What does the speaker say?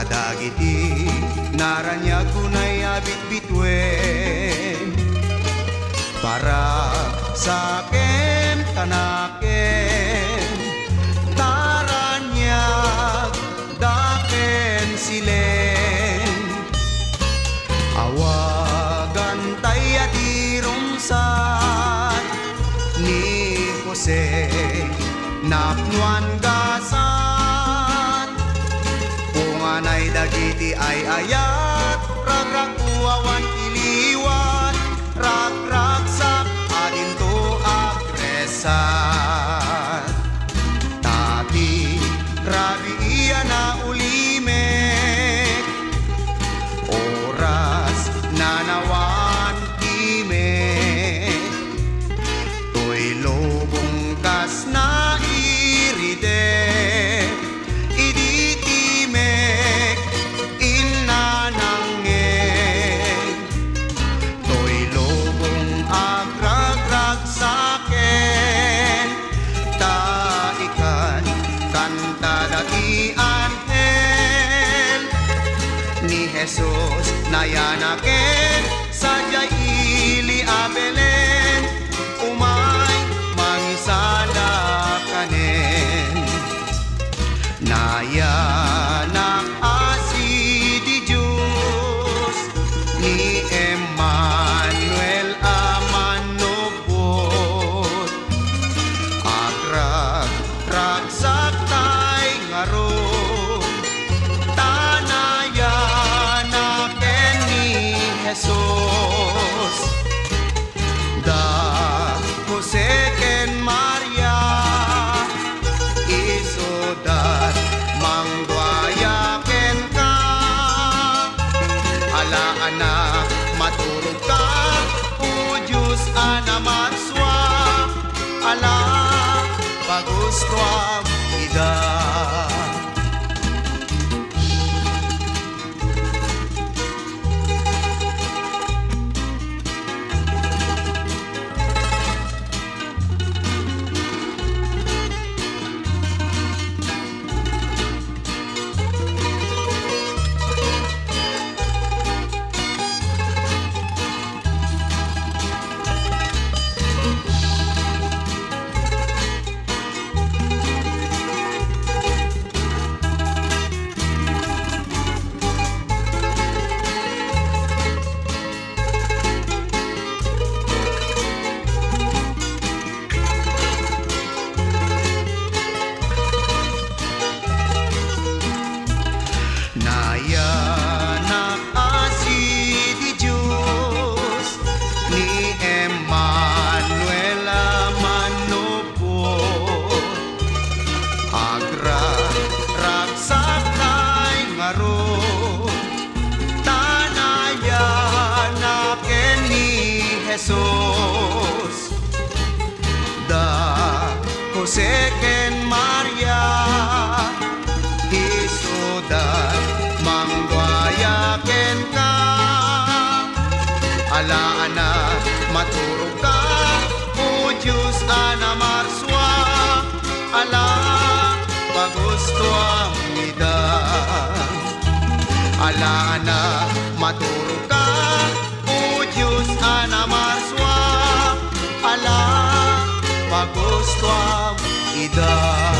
kadagiti naranyag kunay abit bitwen para sa akin tanaken taranyag daken silen awagan tayo dirungsat ni Jose napnuan gasan punganay dagiti ay ayat ragrakuawan iliwan ragragsak adin to agresat tati rabi iya na ulimek oras nanawan timek to'y lobong kas na iride iditimek inanangeng to'y lobong agragrag saken taikan kanta dati anghel ni Jesus nayanaken sadyay ili abelen umay mangisala kanen nayanak asi di Diyos ni Emmanuel amanupot agrag ragsak tay ngaron tanayanaken ni Jesus da Jose ken Maria isodat mangduaya ken ka ala anak maturog ka o Diyos anamarswa ala pagustuam ida. Nayanak asi di Diyos ni Emmanuel amanupot agragsak tay ngaron tanayanaken ni Jesus da Jose ken Maria isodat mangduaya ken ka ala anak maturog ka o Diyos anamarswa ala pagustuam ida ala anak maturog ka o Diyos anamarswa ala pagustuam ida.